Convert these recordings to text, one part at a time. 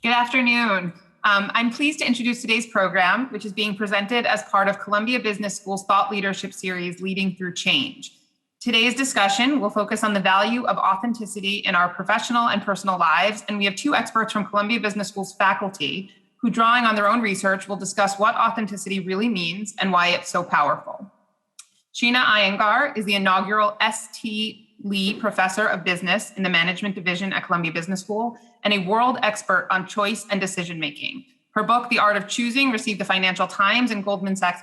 Good afternoon. I'm pleased to introduce today's program, which is being presented as part of Columbia Business School's Thought Leadership Series, Leading Through Change. Today's discussion will focus on the value of authenticity in our professional and personal lives, and we have two experts from Columbia Business School's faculty who, drawing on their own research, will discuss what authenticity really means and why it's so powerful. Sheena Iyengar is the inaugural S.T. Lee Professor of Business in the Management Division at Columbia Business School and a world expert on choice and decision-making. Her book, The Art of Choosing, received the Financial Times and Goldman Sachs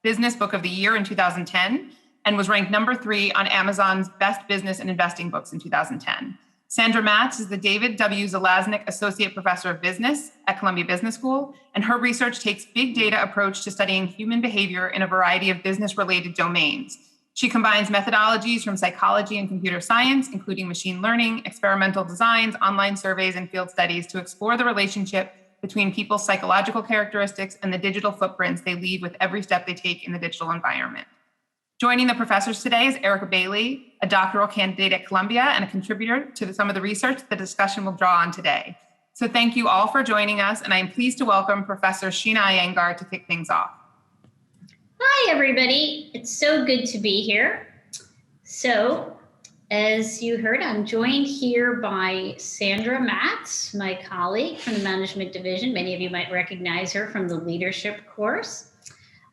Business Book of the Year in 2010 and was ranked number 3 on Amazon's Best Business and Investing Books in 2010. Sandra Matz is the David W. Zelaznik Associate Professor of Business at Columbia Business School, and her research takes big data approach to studying human behavior in a variety of business-related domains. She combines methodologies from psychology and computer science, including machine learning, experimental designs, online surveys, and field studies to explore the relationship between people's psychological characteristics and the digital footprints they leave with every step they take in the digital environment. Joining the professors today is Erica Bailey, a doctoral candidate at Columbia and a contributor to some of the research the discussion will draw on today. So thank you all for joining us, and I am pleased to welcome Professor Sheena Iyengar to kick things off. Hi, everybody. It's so good to be here. So, as you heard, I'm joined here by Sandra Matz, my colleague from the Management Division. Many of you might recognize her from the leadership course.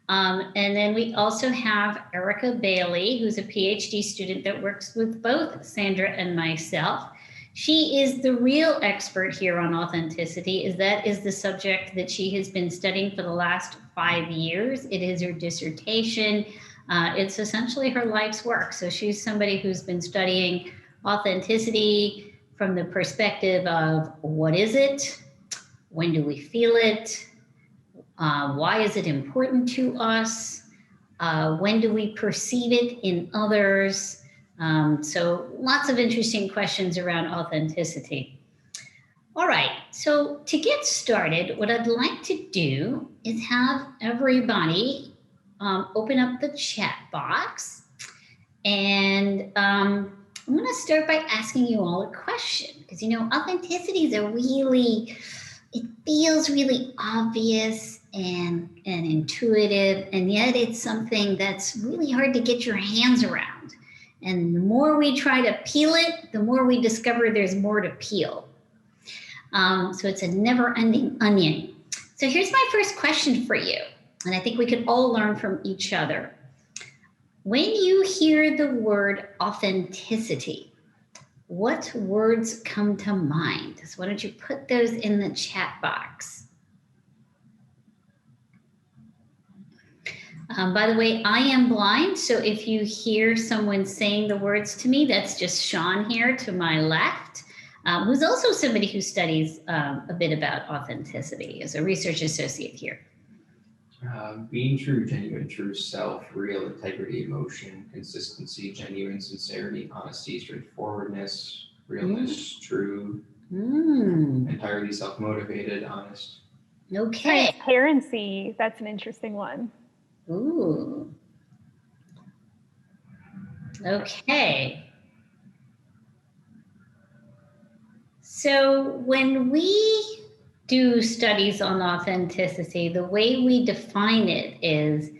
And then we also have Erica Bailey, who's a PhD student that works with both Sandra and myself. She is the real expert here on authenticity, that is the subject that she has been studying for the last 5 years. It is her dissertation. It's essentially her life's work. So she's somebody who's been studying authenticity from the perspective of what is it? When do we feel it? Why is it important to us? When do we perceive it in others? So lots of interesting questions around authenticity. All right, so to get started, what I'd like to do is have everybody open up the chat box. And I'm gonna start by asking you all a question, because authenticity is it feels really obvious and intuitive, and yet it's something that's really hard to get your hands around. And the more we try to peel it, the more we discover there's more to peel. So it's a never-ending onion. So here's my first question for you, and I think we could all learn from each other. When you hear the word authenticity, what words come to mind? So why don't you put those in the chat box? By the way, I am blind, so if you hear someone saying the words to me, that's just Sean here to my left, who's also somebody who studies a bit about authenticity as a research associate here. Being true, genuine, true self, real, integrity, emotion, consistency, genuine, sincerity, honesty, straightforwardness, realness, true, entirely self-motivated, honest. Okay. Transparency, that's an interesting one. Ooh. Okay. So when we do studies on authenticity, the way we define it is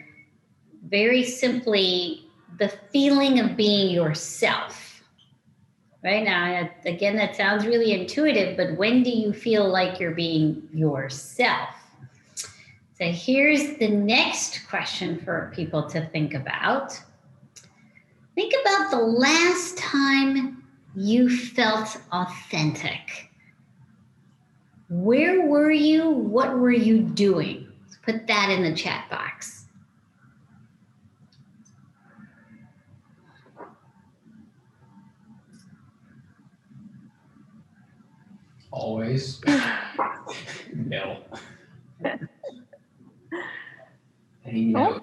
very simply the feeling of being yourself. Right now, again, that sounds really intuitive, but when do you feel like you're being yourself? So here's the next question for people to think about. Think about the last time you felt authentic. Where were you? What were you doing? Put that in the chat box. Always. No.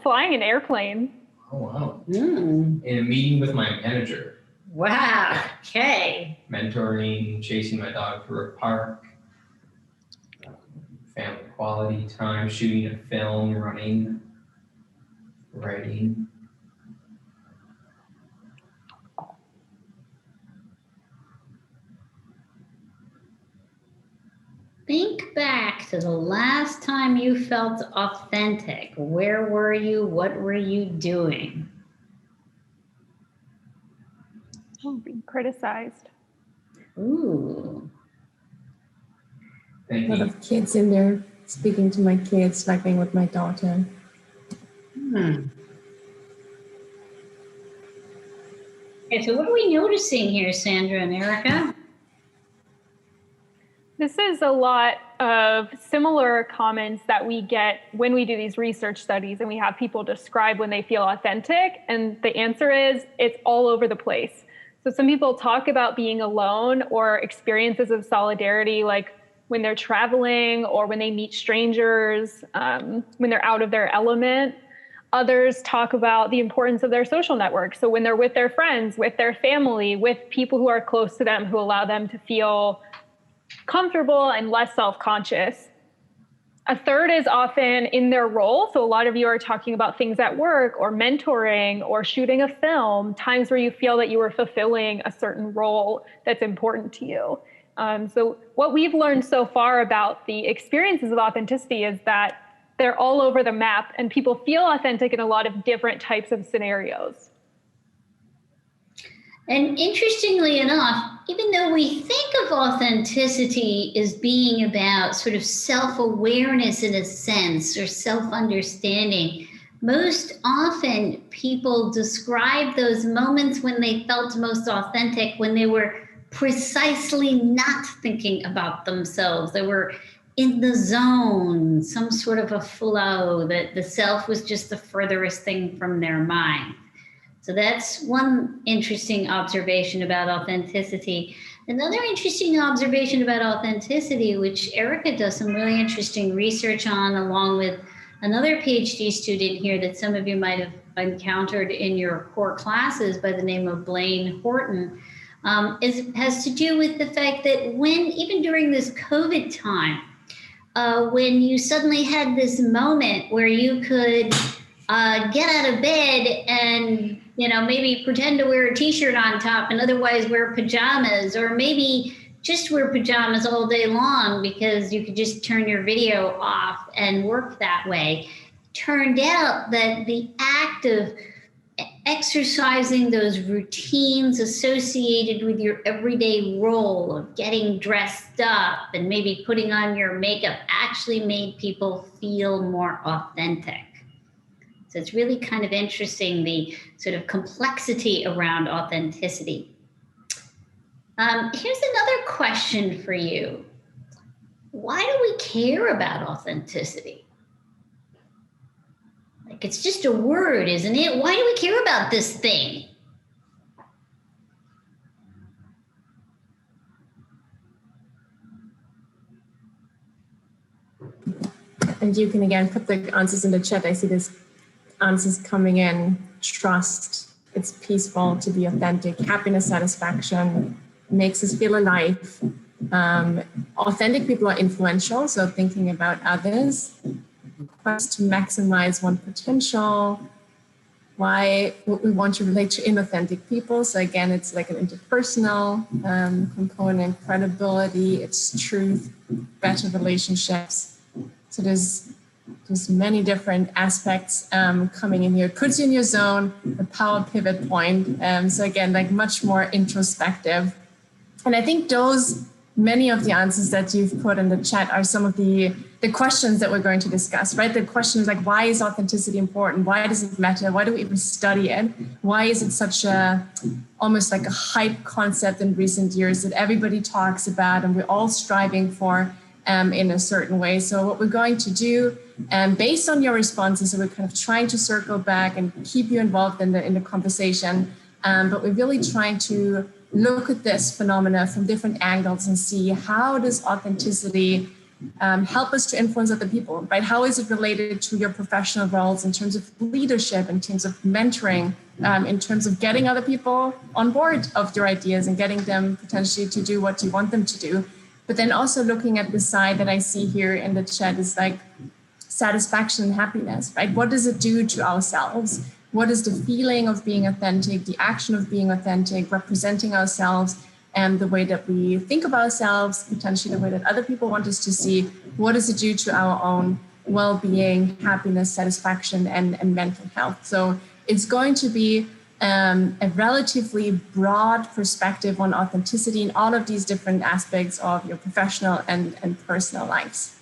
Flying an airplane. Oh, wow. In a meeting with my manager. Wow. Okay. Mentoring, chasing my dog through a park, family quality time, shooting a film, running, writing. Think back to the last time you felt authentic, where were you? What were you doing? Oh, being criticized. Ooh. Thank A lot you. of kids in there, speaking to my kids, like being with my daughter. Okay, so what are we noticing here, Sandra and Erica? This is a lot of similar comments that we get when we do these research studies and we have people describe when they feel authentic. And the answer is it's all over the place. So some people talk about being alone or experiences of solidarity, like when they're traveling or when they meet strangers, when they're out of their element. Others talk about the importance of their social network. So when they're with their friends, with their family, with people who are close to them, who allow them to feel comfortable and less self-conscious. A third is often in their role. So a lot of you are talking about things at work or mentoring or shooting a film, times where you feel that you are fulfilling a certain role that's important to you. So what we've learned so far about the experiences of authenticity is that they're all over the map and people feel authentic in a lot of different types of scenarios. And interestingly enough, even though we think of authenticity as being about sort of self-awareness in a sense or self-understanding, most often people describe those moments when they felt most authentic when they were precisely not thinking about themselves. They were in the zone, some sort of a flow, that the self was just the furthest thing from their mind. So that's one interesting observation about authenticity. Another interesting observation about authenticity, which Erica does some really interesting research on, along with another PhD student here that some of you might have encountered in your core classes by the name of Blaine Horton, has to do with the fact that when, even during this COVID time, when you suddenly had this moment where you could get out of bed and maybe pretend to wear a t-shirt on top and otherwise wear pajamas, or maybe just wear pajamas all day long because you could just turn your video off and work that way. Turned out that the act of exercising those routines associated with your everyday role of getting dressed up and maybe putting on your makeup actually made people feel more authentic. So it's really kind of interesting, the sort of complexity around authenticity. Here's another question for you. Why do we care about authenticity? Like, it's just a word, isn't it? Why do we care about this thing? And you can again put the answers in the chat. I see this answers coming in. Trust, it's peaceful to be authentic, happiness, satisfaction, makes us feel alive. Authentic people are influential, so thinking about others, quest to maximize one's potential, why we want to relate to inauthentic people. So again, it's like an interpersonal component, credibility, it's truth, better relationships. So there's many different aspects coming in here. It puts you in your zone, a power pivot point. So again, like much more introspective. And I think many of the answers that you've put in the chat are some of the questions that we're going to discuss, right? The question is like, why is authenticity important? Why does it matter? Why do we even study it? Why is it such almost like a hype concept in recent years that everybody talks about and we're all striving for in a certain way? So what we're going to do, based on your responses, so we're kind of trying to circle back and keep you involved in the conversation, but we're really trying to look at this phenomena from different angles and see how does authenticity help us to influence other people, right? How is it related to your professional roles in terms of leadership, in terms of mentoring, in terms of getting other people on board of your ideas and getting them potentially to do what you want them to do? But then also looking at the side that I see here in the chat is like satisfaction and happiness, right? What does it do to ourselves? What is the feeling of being authentic, the action of being authentic, representing ourselves? and the way that we think of ourselves, potentially the way that other people want us to see. What does it do to our own well-being, happiness, satisfaction, and mental health? So it's going to be a relatively broad perspective on authenticity in all of these different aspects of your professional and personal lives.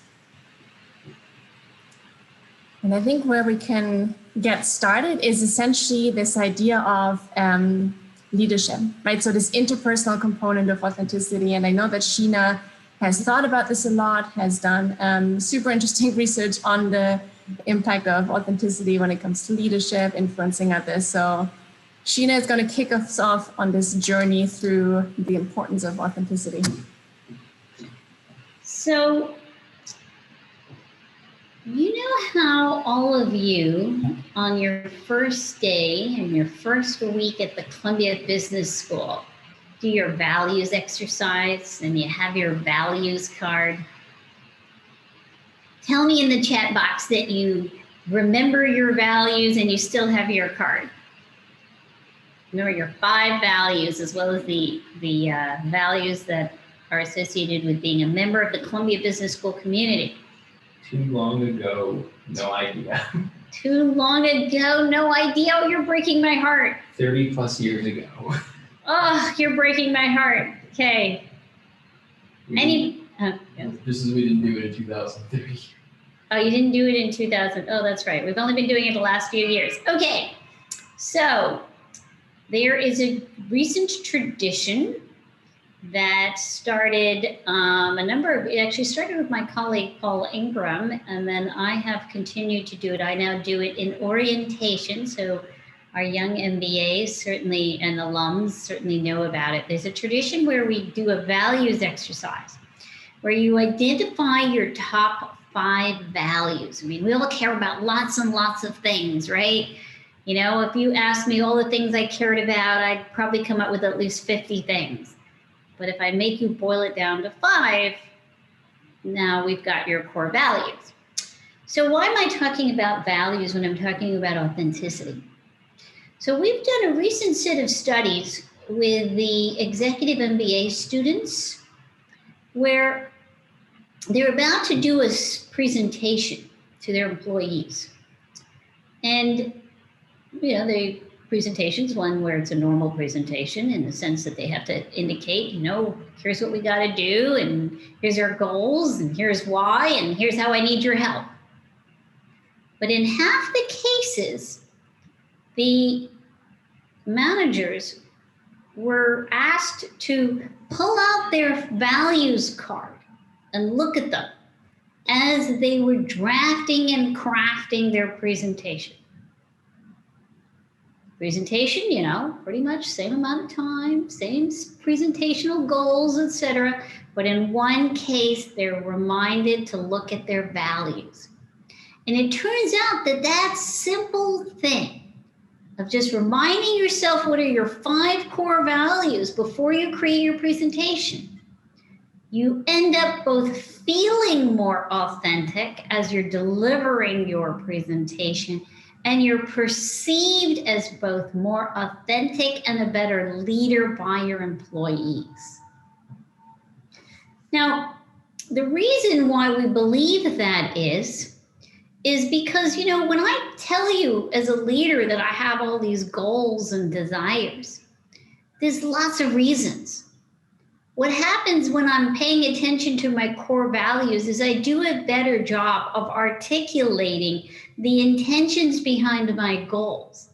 And I think where we can get started is essentially this idea of leadership, right? So this interpersonal component of authenticity. And I know that Sheena has thought about this a lot, has done super interesting research on the impact of authenticity when it comes to leadership, influencing others. So Sheena is going to kick us off on this journey through the importance of authenticity. So, you know how all of you on your first day and your first week at the Columbia Business School do your values exercise and you have your values card? Tell me in the chat box that you remember your values and you still have your card. Remember your 5 values, as well as the values that are associated with being a member of the Columbia Business School community. Too long ago, no idea. Too long ago, no idea. Oh, you're breaking my heart. 30 plus years ago. Oh, you're breaking my heart. Okay. Yeah. Just as we didn't do it in 2003. Oh, you didn't do it in 2000. Oh, that's right. We've only been doing it the last few years. Okay. So there is a recent tradition that started it actually started with my colleague, Paul Ingram, and then I have continued to do it. I now do it in orientation. So our young MBAs certainly and alums certainly know about it. There's a tradition where we do a values exercise where you identify your top 5 values. I mean, we all care about lots and lots of things, right? You know, if you asked me all the things I cared about, I'd probably come up with at least 50 things. But if I make you boil it down to 5, now we've got your core values. So why am I talking about values when I'm talking about authenticity? So we've done a recent set of studies with the executive MBA students where they're about to do a presentation to their employees. And, you know, the presentation's one where it's a normal presentation in the sense that they have to indicate, you know, here's what we got to do, and here's our goals, and here's why, and here's how I need your help. But in half the cases, the managers were asked to pull out their values card and look at them as they were drafting and crafting their presentation. Presentation, you know, pretty much same amount of time, same presentational goals, etc. But in one case, they're reminded to look at their values. And it turns out that that simple thing of just reminding yourself what are your 5 core values before you create your presentation, you end up both feeling more authentic as you're delivering your presentation, and you're perceived as both more authentic and a better leader by your employees. Now, the reason why we believe that is because, you know, when I tell you as a leader that I have all these goals and desires, there's lots of reasons. What happens when I'm paying attention to my core values is I do a better job of articulating the intentions behind my goals.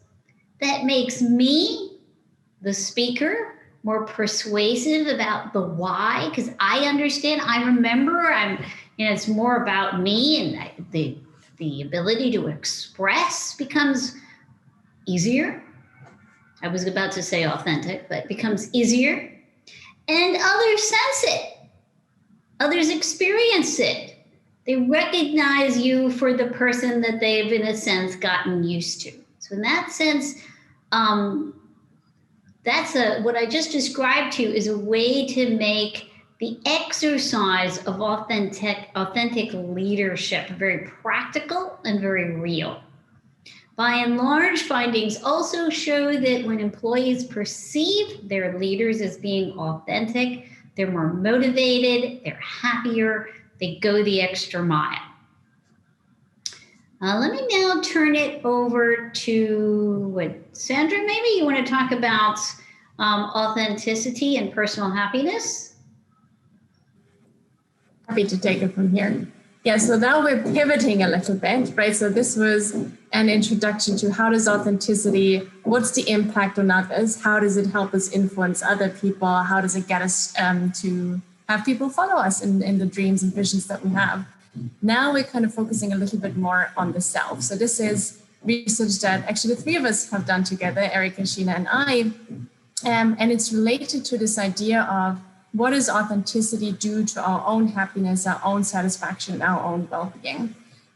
That makes me, the speaker, more persuasive about the why, because I understand, I remember, it's more about me, and the ability to express becomes easier. I was about to say authentic, but becomes easier. And others sense it. Others experience it. They recognize you for the person that they've, in a sense, gotten used to. So in that sense, what I just described to you is a way to make the exercise of authentic leadership very practical and very real. By and large, findings also show that when employees perceive their leaders as being authentic, they're more motivated, they're happier, they go the extra mile. Let me now turn it over to Sandra, maybe you want to talk about authenticity and personal happiness? Happy to take it from here. Yeah, so now we're pivoting a little bit, right? So this was an introduction to how does authenticity, what's the impact on others? How does it help us influence other people? How does it get us to have people follow us in the dreams and visions that we have? Now we're kind of focusing a little bit more on the self. So this is research that actually the three of us have done together, Erica, Sheena, and I. And it's related to this idea of what does authenticity do to our own happiness, our own satisfaction, our own well-being?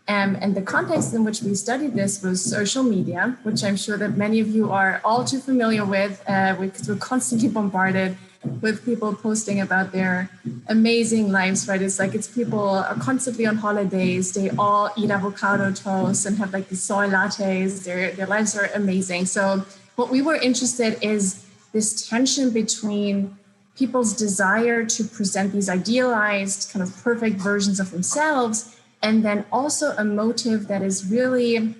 And the context in which we studied this was social media, which I'm sure that many of you are all too familiar with, because we're constantly bombarded with people posting about their amazing lives, right? It's people are constantly on holidays. They all eat avocado toast and have like the soy lattes. Their lives are amazing. So what we were interested is this tension between people's desire to present these idealized kind of perfect versions of themselves, and then also a motive that is really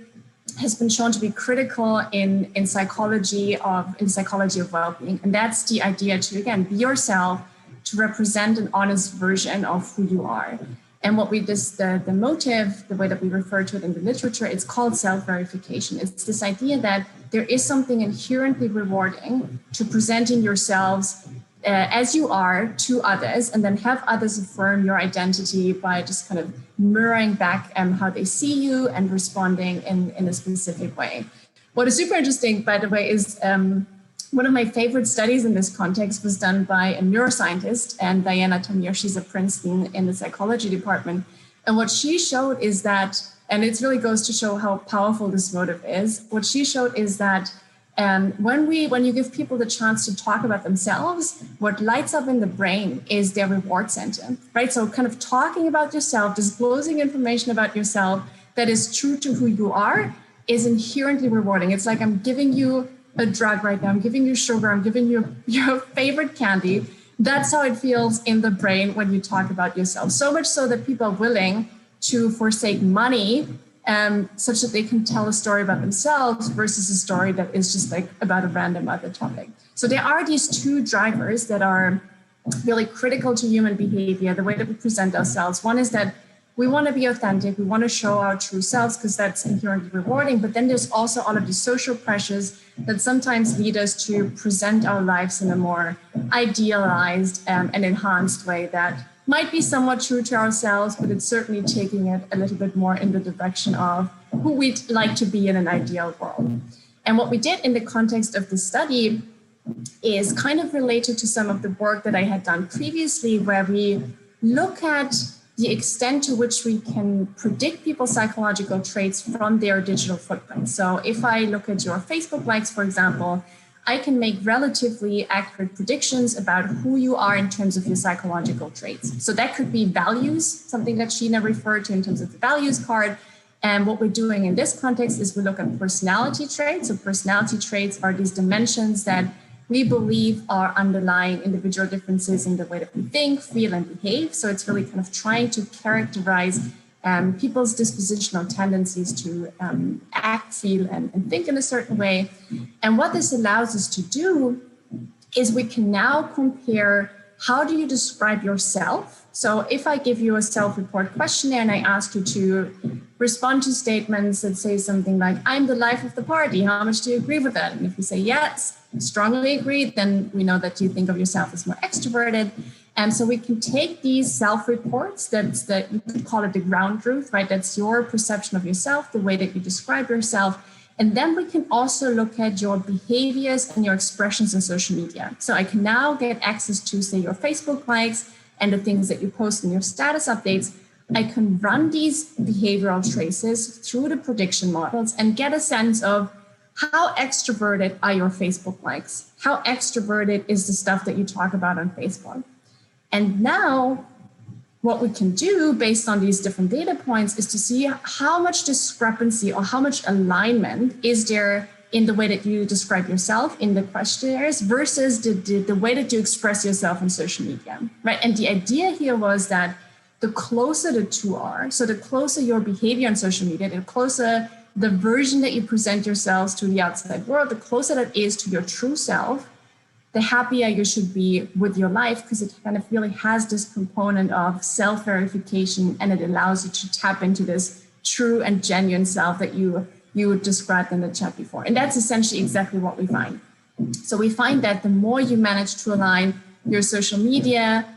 has been shown to be critical in psychology of well-being. And that's the idea to, again, be yourself, to represent an honest version of who you are. And what the motive, the way that we refer to it in the literature, it's called self-verification. It's this idea that there is something inherently rewarding to presenting yourselves as you are to others, and then have others affirm your identity by just kind of mirroring back how they see you and responding in a specific way. What is super interesting, by the way, is one of my favorite studies in this context was done by a neuroscientist, and Diana Tamir, she's at Princeton in the psychology department. And what she showed is that, and it really goes to show how powerful this motive is, what she showed is that when you give people the chance to talk about themselves, what lights up in the brain is their reward center, right? So kind of talking about yourself, disclosing information about yourself that is true to who you are is inherently rewarding. It's like I'm giving you a drug right now. I'm giving you sugar. I'm giving you your favorite candy. That's how it feels in the brain when you talk about yourself. So much so that people are willing to forsake money such that they can tell a story about themselves versus a story that is just like about a random other topic. So there are these two drivers that are really critical to human behavior, the way that we present ourselves. One is that we want to be authentic. We want to show our true selves because that's inherently rewarding. But then there's also all of these social pressures that sometimes lead us to present our lives in a more idealized and enhanced way that might be somewhat true to ourselves, but it's certainly taking it a little bit more in the direction of who we'd like to be in an ideal world. And what we did in the context of the study is kind of related to some of the work that I had done previously, where we look at the extent to which we can predict people's psychological traits from their digital footprint. So if I look at your Facebook likes, for example, I can make relatively accurate predictions about who you are in terms of your psychological traits. So that could be values, something that Sheena referred to in terms of the values card. And what we're doing in this context is we look at personality traits. So personality traits are these dimensions that we believe are underlying individual differences in the way that we think, feel, and behave. So it's really kind of trying to characterize people's dispositional tendencies to act, feel, and think in a certain way. And what this allows us to do is we can now compare how do you describe yourself. So if I give you a self-report questionnaire and I ask you to respond to statements that say something like, I'm the life of the party, how much do you agree with that? And if you say yes, strongly agree, then we know that you think of yourself as more extroverted. And so we can take these self-reports, that you could call it the ground truth, right? That's your perception of yourself, the way that you describe yourself. And then we can also look at your behaviors and your expressions in social media. So I can now get access to, say, your Facebook likes and the things that you post in your status updates. I can run these behavioral traces through the prediction models and get a sense of how extroverted are your Facebook likes? How extroverted is the stuff that you talk about on Facebook? And now what we can do based on these different data points is to see how much discrepancy or how much alignment is there in the way that you describe yourself in the questionnaires versus the way that you express yourself on social media, right? And the idea here was that the closer the two are, so the closer your behavior on social media, the closer the version that you present yourselves to the outside world, the closer that is to your true self, the happier you should be with your life, because it kind of really has this component of self-verification, and it allows you to tap into this true and genuine self that you described in the chat before. And that's essentially exactly what we find. So we find that the more you manage to align your social media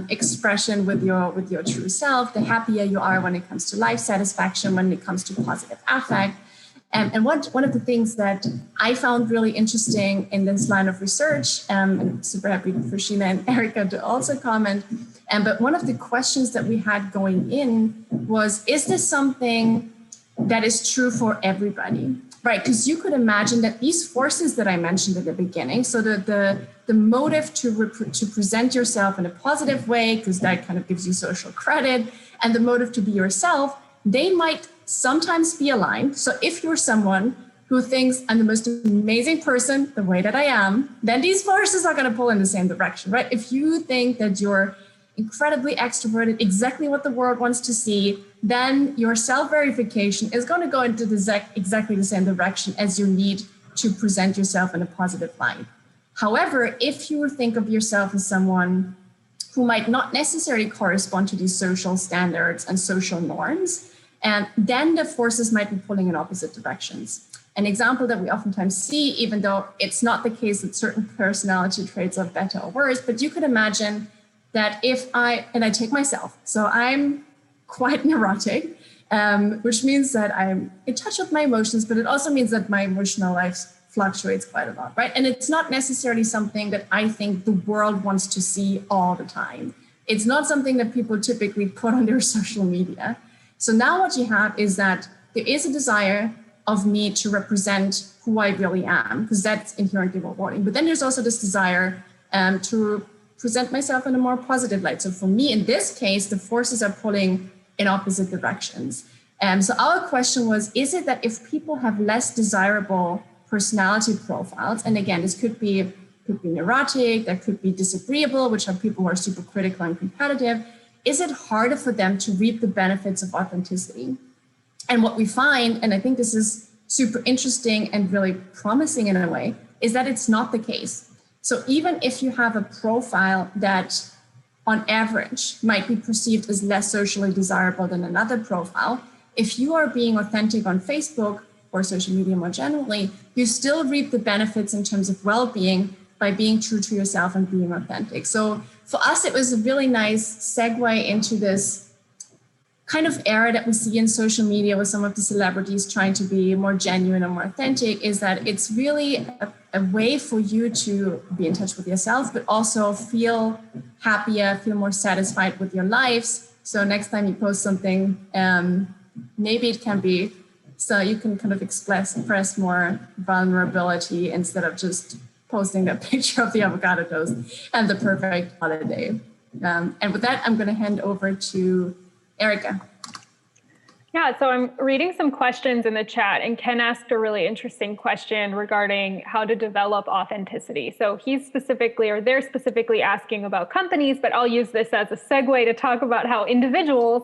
expression with your true self, the happier you are when it comes to life satisfaction, when it comes to positive affect. And one of the things that I found really interesting in this line of research, and I'm super happy for Sheena and Erica to also comment, but one of the questions that we had going in was, is this something that is true for everybody, right? Because you could imagine that these forces that I mentioned at the beginning, so the motive to present yourself in a positive way, because that kind of gives you social credit, and the motive to be yourself, they might sometimes be aligned. So if you're someone who thinks I'm the most amazing person the way that I am, then these forces are going to pull in the same direction, right? If you think that you're incredibly extroverted, exactly what the world wants to see, then your self-verification is going to go into exactly the same direction as your need to present yourself in a positive light. However, if you think of yourself as someone who might not necessarily correspond to these social standards and social norms, and then the forces might be pulling in opposite directions. An example that we oftentimes see, even though it's not the case that certain personality traits are better or worse, but you could imagine that if I take myself, so I'm quite neurotic, which means that I'm in touch with my emotions, but it also means that my emotional life fluctuates quite a lot, right? And it's not necessarily something that I think the world wants to see all the time. It's not something that people typically put on their social media. So now what you have is that there is a desire of me to represent who I really am, because that's inherently rewarding. But then there's also this desire to present myself in a more positive light. So for me, in this case, the forces are pulling in opposite directions. So our question was, is it that if people have less desirable personality profiles, and again, this could be neurotic, that could be disagreeable, which are people who are super critical and competitive, is it harder for them to reap the benefits of authenticity? And what we find, and I think this is super interesting and really promising in a way, is that it's not the case. So even if you have a profile that on average might be perceived as less socially desirable than another profile, if you are being authentic on Facebook or social media more generally, you still reap the benefits in terms of well-being by being true to yourself and being authentic. So for us, it was a really nice segue into this kind of era that we see in social media with some of the celebrities trying to be more genuine and more authentic, is that it's really a way for you to be in touch with yourself, but also feel happier, feel more satisfied with your lives. So next time you post something, maybe it can be so you can kind of express more vulnerability instead of just posting that picture of the avocado toast and the perfect holiday. And with that, I'm going to hand over to Erica. Yeah, so I'm reading some questions in the chat, and Ken asked a really interesting question regarding how to develop authenticity. So they're specifically asking about companies, but I'll use this as a segue to talk about how individuals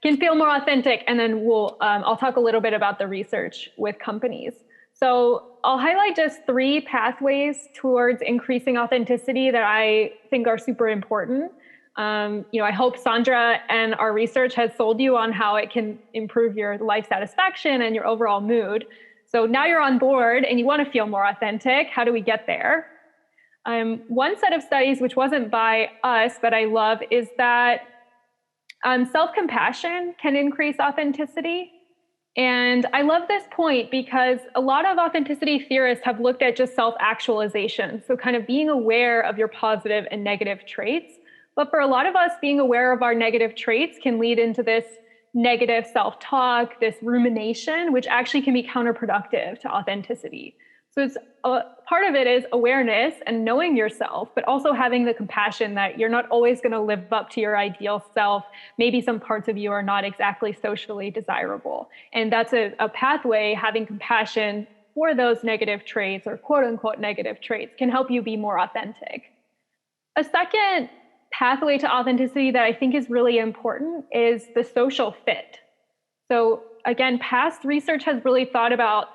can feel more authentic, and then I'll talk a little bit about the research with companies. So I'll highlight just 3 pathways towards increasing authenticity that I think are super important. I hope Sandra and our research has sold you on how it can improve your life satisfaction and your overall mood. So now you're on board and you want to feel more authentic. How do we get there? One set of studies, which wasn't by us, but I love, is that self-compassion can increase authenticity. And I love this point because a lot of authenticity theorists have looked at just self-actualization. So kind of being aware of your positive and negative traits. But for a lot of us, being aware of our negative traits can lead into this negative self-talk, this rumination, which actually can be counterproductive to authenticity. So it's part of it is awareness and knowing yourself, but also having the compassion that you're not always going to live up to your ideal self. Maybe some parts of you are not exactly socially desirable. And that's a pathway. Having compassion for those negative traits or quote unquote negative traits can help you be more authentic. A second pathway to authenticity that I think is really important is the social fit. So again, past research has really thought about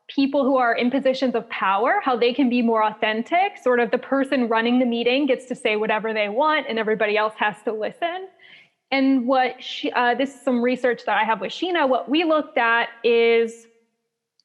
people who are in positions of power, how they can be more authentic. Sort of the person running the meeting gets to say whatever they want and everybody else has to listen. And this is some research that I have with Sheena. What we looked at is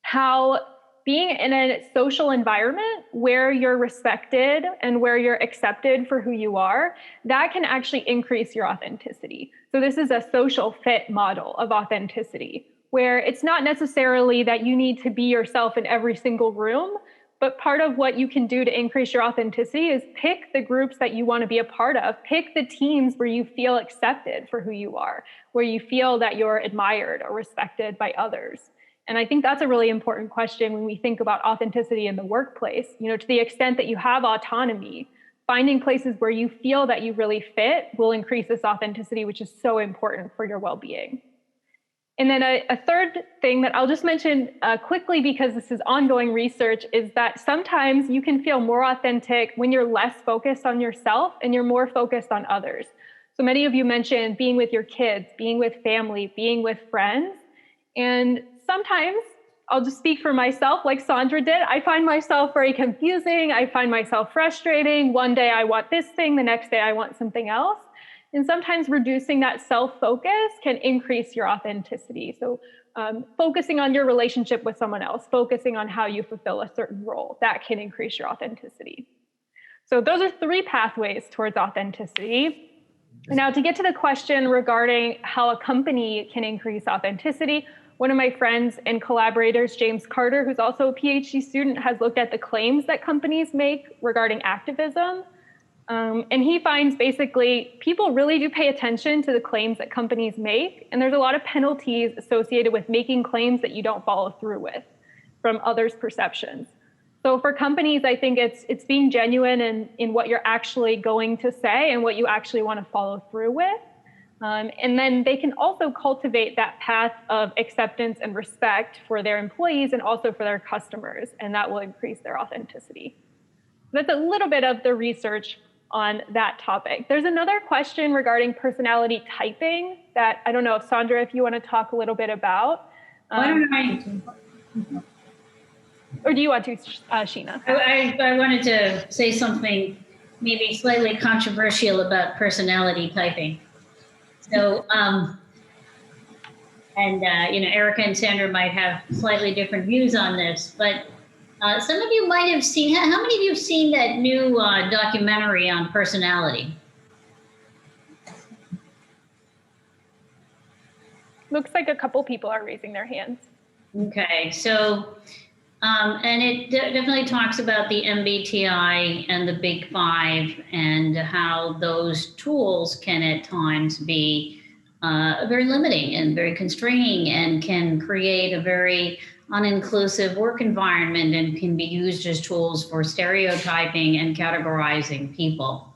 how being in a social environment where you're respected and where you're accepted for who you are, that can actually increase your authenticity. So this is a social fit model of authenticity, where it's not necessarily that you need to be yourself in every single room, but part of what you can do to increase your authenticity is pick the groups that you want to be a part of, pick the teams where you feel accepted for who you are, where you feel that you're admired or respected by others. And I think that's a really important question when we think about authenticity in the workplace. You know, to the extent that you have autonomy, finding places where you feel that you really fit will increase this authenticity, which is so important for your well-being. And then a third thing that I'll just mention quickly, because this is ongoing research, is that sometimes you can feel more authentic when you're less focused on yourself and you're more focused on others. So many of you mentioned being with your kids, being with family, being with friends. And sometimes, I'll just speak for myself, like Sandra did, I find myself very confusing. I find myself frustrating. One day I want this thing, the next day I want something else. And sometimes reducing that self-focus can increase your authenticity. So focusing on your relationship with someone else, focusing on how you fulfill a certain role, that can increase your authenticity. So those are 3 pathways towards authenticity. Now, to get to the question regarding how a company can increase authenticity, one of my friends and collaborators, James Carter, who's also a PhD student, has looked at the claims that companies make regarding activism. And he finds basically people really do pay attention to the claims that companies make. And there's a lot of penalties associated with making claims that you don't follow through with from others' perceptions. So for companies, I think it's being genuine in what you're actually going to say and what you actually want to follow through with. And then they can also cultivate that path of acceptance and respect for their employees and also for their customers, and that will increase their authenticity. That's a little bit of the research on that topic. There's another question regarding personality typing that I don't know if Sandra, if you want to talk a little bit about. Why don't I? Or do you want to, Sheena? I wanted to say something maybe slightly controversial about personality typing. So, Erica and Sandra might have slightly different views on this, but some of you might have seen, how many of you have seen that new documentary on personality? Looks like a couple people are raising their hands. Okay, so, and it definitely talks about the MBTI and the Big Five and how those tools can at times be very limiting and very constraining and can create a very uninclusive work environment and can be used as tools for stereotyping and categorizing people.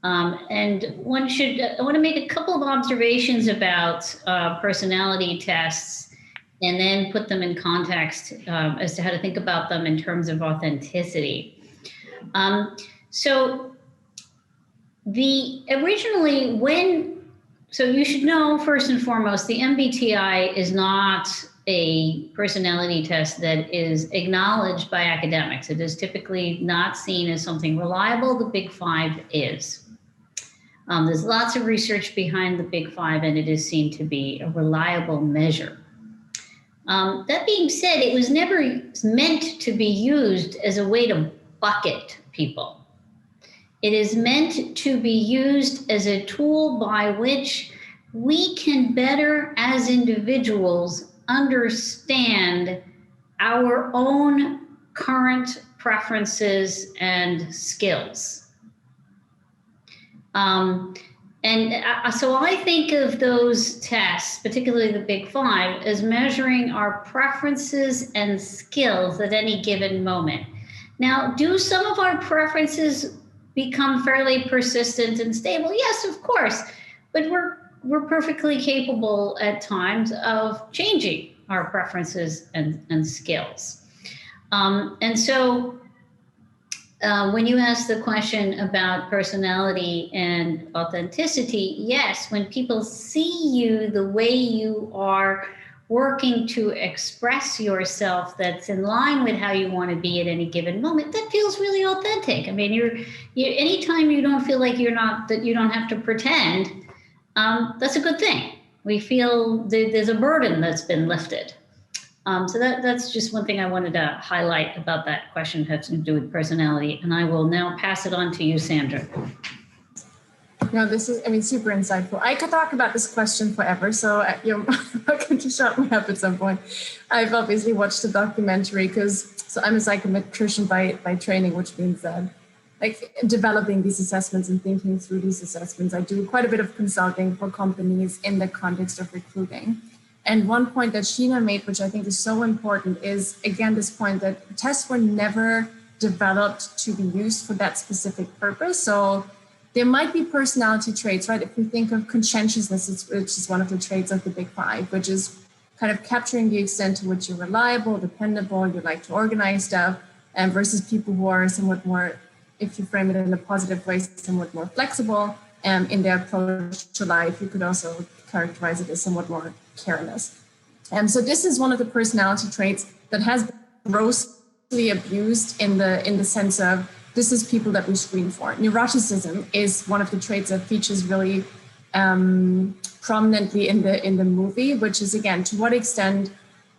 And I want to make a couple of observations about personality tests and then put them in context as to how to think about them in terms of authenticity. So you should know first and foremost, the MBTI is not a personality test that is acknowledged by academics. It is typically not seen as something reliable. The Big Five is. There's lots of research behind the Big Five, and it is seen to be a reliable measure. That being said, it was never meant to be used as a way to bucket people. It is meant to be used as a tool by which we can better, as individuals, understand our own current preferences and skills. And so I think of those tests, particularly the Big Five, as measuring our preferences and skills at any given moment. Now, do some of our preferences become fairly persistent and stable? Yes, of course, but we're perfectly capable at times of changing our preferences and skills. And so when you ask the question about personality and authenticity, yes, when people see you the way you are working to express yourself that's in line with how you want to be at any given moment, that feels really authentic. I mean, you're anytime you don't feel like that you don't have to pretend, that's a good thing. We feel there's a burden that's been lifted. So that's just one thing I wanted to highlight about that question, has to do with personality. And I will now pass it on to you, Sandra. No, this is, super insightful. I could talk about this question forever, so you're welcome to shut me up at some point. I've obviously watched the documentary so I'm a psychometrician by training, which means that developing these assessments and thinking through these assessments. I do quite a bit of consulting for companies in the context of recruiting. And one point that Sheena made, which I think is so important, is again this point that tests were never developed to be used for that specific purpose. So there might be personality traits, right? If we think of conscientiousness, which is one of the traits of the Big Five, which is kind of capturing the extent to which you're reliable, dependable, you like to organize stuff, and versus people who are somewhat more, if you frame it in a positive way, somewhat more flexible in their approach to life. You could also characterize it as somewhat more careless. So this is one of the personality traits that has been grossly abused in the sense of this is people that we screen for. Neuroticism is one of the traits that features really prominently in the movie, which is, again, to what extent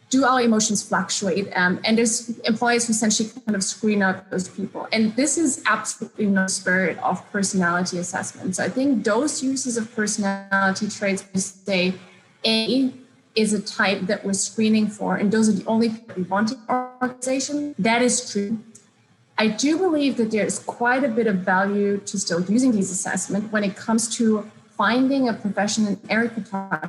do our emotions fluctuate? And there's employers who essentially kind of screen out those people. And this is absolutely no spirit of personality assessment. So I think those uses of personality traits, we say A is a type that we're screening for, and those are the only people we want in our organization. That is true. I do believe that there's quite a bit of value to still using these assessments when it comes to finding a profession, and Erica talked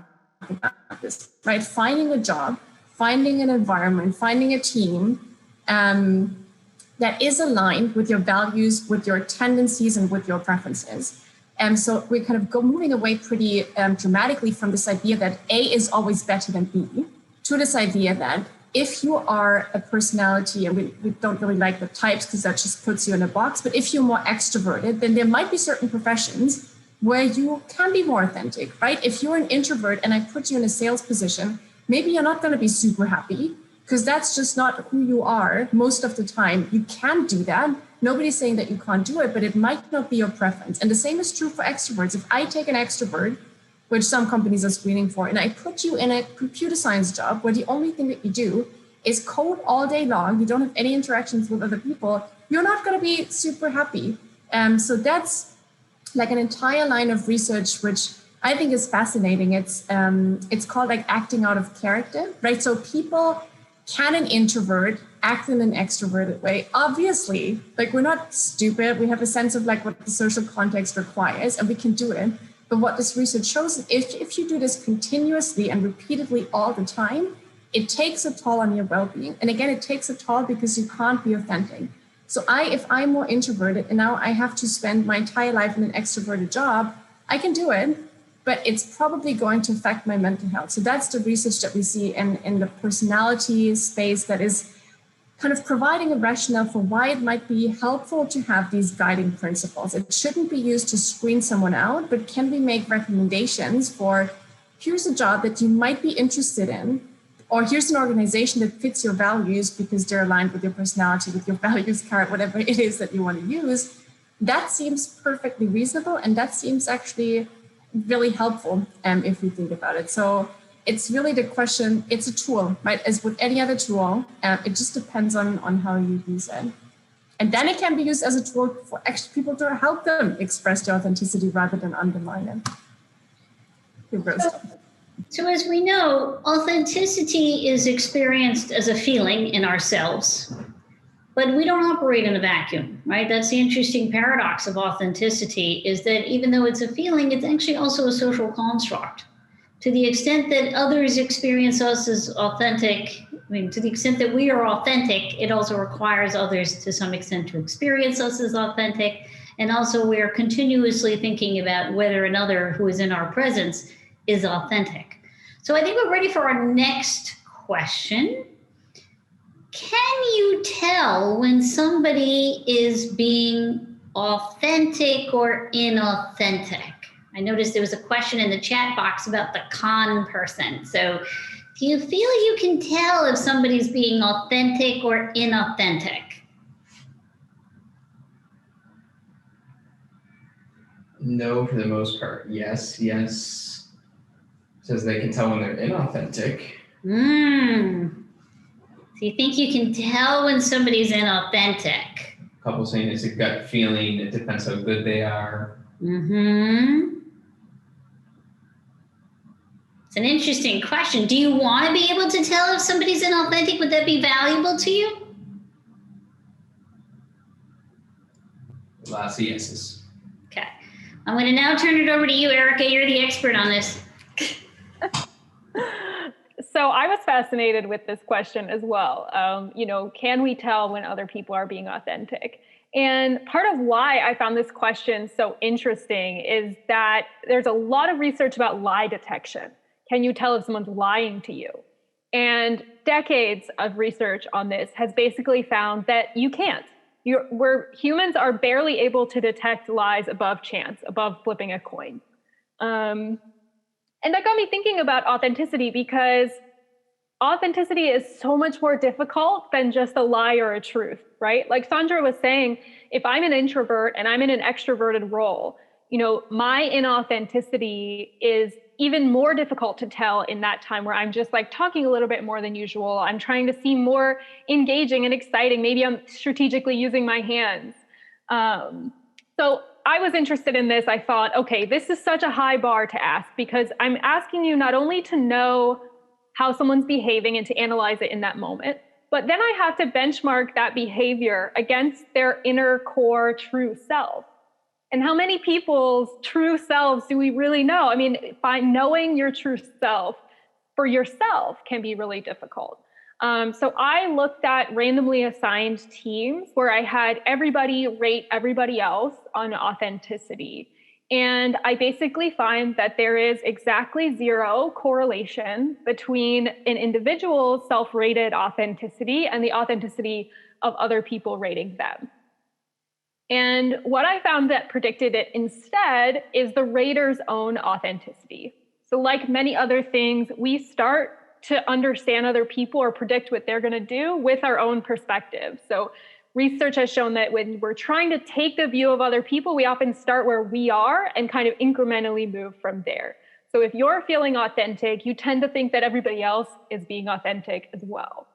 about this, right? Finding a job, finding an environment, finding a team that is aligned with your values, with your tendencies, and with your preferences. And so we're kind of moving away pretty dramatically from this idea that A is always better than B to this idea that if you are a personality, and we don't really like the types because that just puts you in a box, but if you're more extroverted, then there might be certain professions where you can be more authentic, right? If you're an introvert and I put you in a sales position, maybe you're not going to be super happy because that's just not who you are most of the time. You can do that. Nobody's saying that you can't do it, but it might not be your preference. And the same is true for extroverts. If I take an extrovert, which some companies are screening for, and I put you in a computer science job where the only thing that you do is code all day long, you don't have any interactions with other people, you're not going to be super happy. So that's like an entire line of research, which I think is fascinating. It's called like acting out of character, right? So can an introvert act in an extroverted way? Obviously, like we're not stupid. We have a sense of like what the social context requires, and we can do it. But what this research shows is if you do this continuously and repeatedly all the time, it takes a toll on your well-being. And again, it takes a toll because you can't be authentic. So if I'm more introverted and now I have to spend my entire life in an extroverted job, I can do it, but it's probably going to affect my mental health. So that's the research that we see in the personality space that is kind of providing a rationale for why it might be helpful to have these guiding principles. It shouldn't be used to screen someone out, but can we make recommendations for here's a job that you might be interested in, or here's an organization that fits your values because they're aligned with your personality, with your values card, whatever it is that you want to use. That seems perfectly reasonable, and that seems actually really helpful if you think about it. So it's really the question, it's a tool, right? As with any other tool, it just depends on how you use it. And then it can be used as a tool for extra people to help them express their authenticity rather than undermine it. So as we know, authenticity is experienced as a feeling in ourselves. But we don't operate in a vacuum, right? That's the interesting paradox of authenticity, is that even though it's a feeling, it's actually also a social construct. To the extent that others experience us as authentic, to the extent that we are authentic, it also requires others to some extent to experience us as authentic. And also we are continuously thinking about whether another who is in our presence is authentic. So I think we're ready for our next question. Can you tell when somebody is being authentic or inauthentic? I noticed there was a question in the chat box about the con person. So do you feel you can tell if somebody's being authentic or inauthentic? No, for the most part. Yes. Says they can tell when they're inauthentic. So you think you can tell when somebody's inauthentic? A couple saying it's a gut feeling. It depends how good they are. It's an interesting question. Do you want to be able to tell if somebody's inauthentic? Would that be valuable to you? Lots of yeses. Okay. I'm going to now turn it over to you, Erica. You're the expert on this. So I was fascinated with this question as well. Can we tell when other people are being authentic? And part of why I found this question so interesting is that there's a lot of research about lie detection. Can you tell if someone's lying to you? And decades of research on this has basically found that you can't. Humans are barely able to detect lies above chance, above flipping a coin. And that got me thinking about authenticity, because authenticity is so much more difficult than just a lie or a truth, right? Like Sandra was saying, if I'm an introvert and I'm in an extroverted role, my inauthenticity is even more difficult to tell in that time where I'm just like talking a little bit more than usual. I'm trying to seem more engaging and exciting. Maybe I'm strategically using my hands. So I was interested in this. I thought, okay, this is such a high bar to ask, because I'm asking you not only to know how someone's behaving and to analyze it in that moment, but then I have to benchmark that behavior against their inner core true self. And how many people's true selves do we really know? I mean, by knowing your true self for yourself can be really difficult. So I looked at randomly assigned teams where I had everybody rate everybody else on authenticity. And I basically find that there is exactly zero correlation between an individual's self-rated authenticity and the authenticity of other people rating them. And what I found that predicted it instead is the rater's own authenticity. So like many other things, we start to understand other people or predict what they're going to do with our own perspective. So research has shown that when we're trying to take the view of other people, we often start where we are and kind of incrementally move from there. So if you're feeling authentic, you tend to think that everybody else is being authentic as well.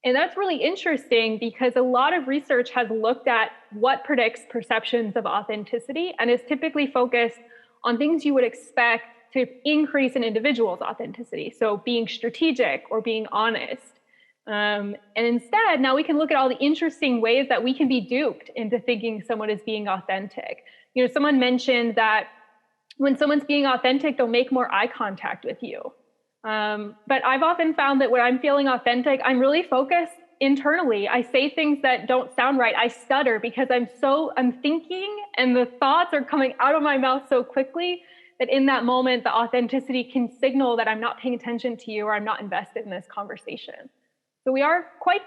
And that's really interesting, because a lot of research has looked at what predicts perceptions of authenticity and is typically focused on things you would expect to increase an individual's authenticity. So being strategic or being honest. And instead, now we can look at all the interesting ways that we can be duped into thinking someone is being authentic. Someone mentioned that when someone's being authentic, they'll make more eye contact with you. But I've often found that when I'm feeling authentic, I'm really focused internally. I say things that don't sound right. I stutter because I'm thinking, and the thoughts are coming out of my mouth so quickly that in that moment, the authenticity can signal that I'm not paying attention to you or I'm not invested in this conversation. So we are quite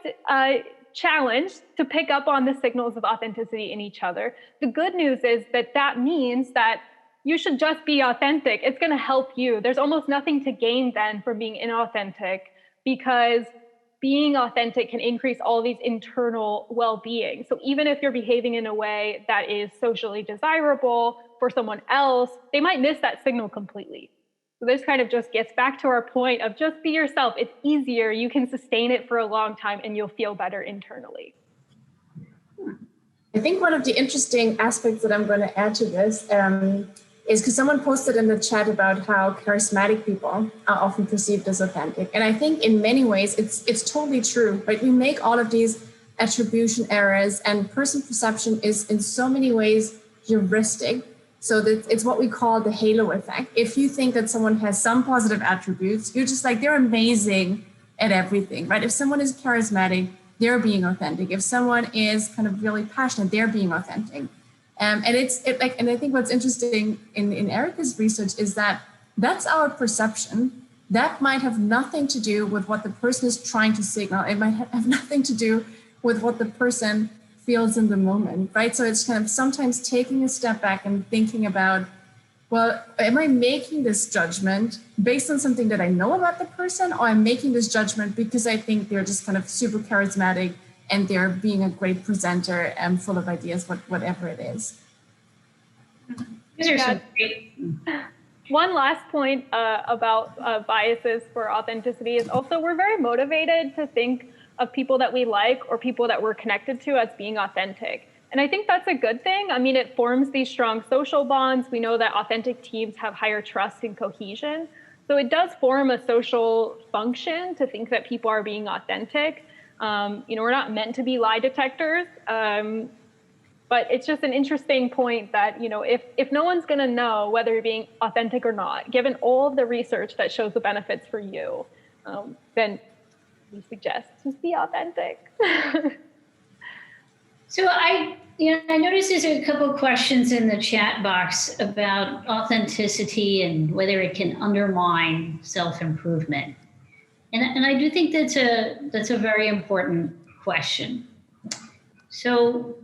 challenged to pick up on the signals of authenticity in each other. The good news is that means that you should just be authentic. It's going to help you. There's almost nothing to gain then from being inauthentic, because being authentic can increase all these internal well-being. So even if you're behaving in a way that is socially desirable for someone else, they might miss that signal completely. So this kind of just gets back to our point of just be yourself. It's easier. You can sustain it for a long time and you'll feel better internally. I think one of the interesting aspects that I'm going to add to this is because someone posted in the chat about how charismatic people are often perceived as authentic. And I think in many ways, it's totally true, right? We make all of these attribution errors, and person perception is in so many ways heuristic. So that it's what we call the halo effect. If you think that someone has some positive attributes, you're just like, they're amazing at everything, right? If someone is charismatic, they're being authentic. If someone is kind of really passionate, they're being authentic. And and I think what's interesting in Erica's research is that that's our perception. That might have nothing to do with what the person is trying to signal. It might have nothing to do with what the person feels in the moment, right? So it's kind of sometimes taking a step back and thinking about, well, am I making this judgment based on something that I know about the person, or I'm making this judgment because I think they're just kind of super charismatic and they're being a great presenter and full of ideas, whatever it is. These are some great. One last point about biases for authenticity is also we're very motivated to think of people that we like or people that we're connected to as being authentic. And I think that's a good thing. I mean, it forms these strong social bonds. We know that authentic teams have higher trust and cohesion. So it does form a social function to think that people are being authentic. We're not meant to be lie detectors. But it's just an interesting point that, if no one's going to know whether you're being authentic or not, given all of the research that shows the benefits for you, then we suggest just be authentic. So I noticed there's a couple of questions in the chat box about authenticity and whether it can undermine self-improvement. And I do think that's a very important question. So,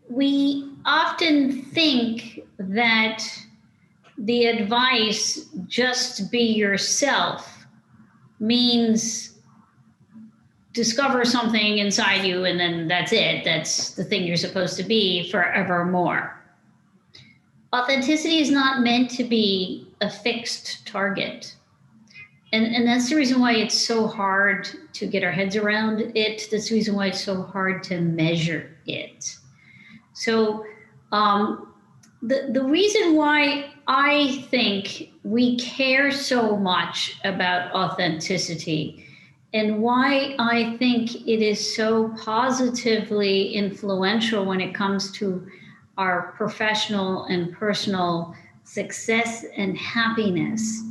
we often think that the advice, just be yourself, means discover something inside you and then that's it. That's the thing you're supposed to be forevermore. Authenticity is not meant to be a fixed target. And that's the reason why it's so hard to get our heads around it. That's the reason why it's so hard to measure it. So the reason why I think we care so much about authenticity and why I think it is so positively influential when it comes to our professional and personal success and happiness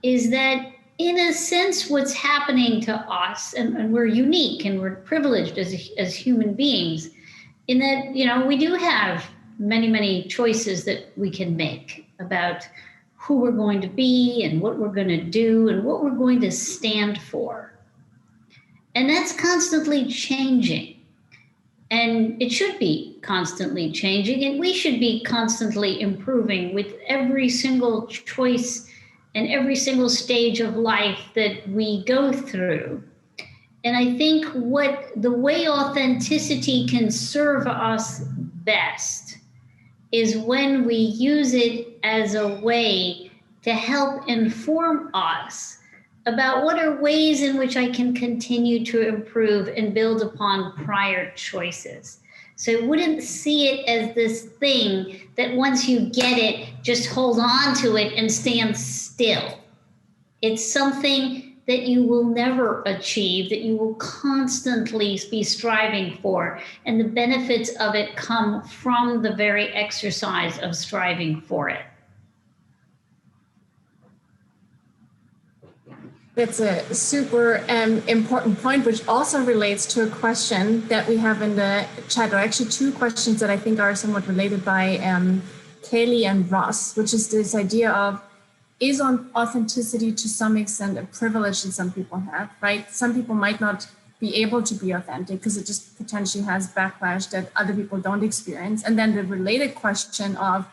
is that, in a sense, what's happening to us, and we're unique and we're privileged as human beings, in that, we do have many, many choices that we can make about who we're going to be and what we're going to do and what we're going to stand for. And that's constantly changing. And it should be constantly changing, and we should be constantly improving with every single choice and every single stage of life that we go through. And I think the way authenticity can serve us best is when we use it as a way to help inform us about what are ways in which I can continue to improve and build upon prior choices. So I wouldn't see it as this thing that once you get it, just hold on to it and stand still. It's something that you will never achieve, that you will constantly be striving for. And the benefits of it come from the very exercise of striving for it. That's a super important point, which also relates to a question that we have in the chat, or actually two questions that I think are somewhat related by Kaylee and Ross, which is this idea of, is authenticity to some extent a privilege that some people have, right? Some people might not be able to be authentic because it just potentially has backlash that other people don't experience. And then the related question of,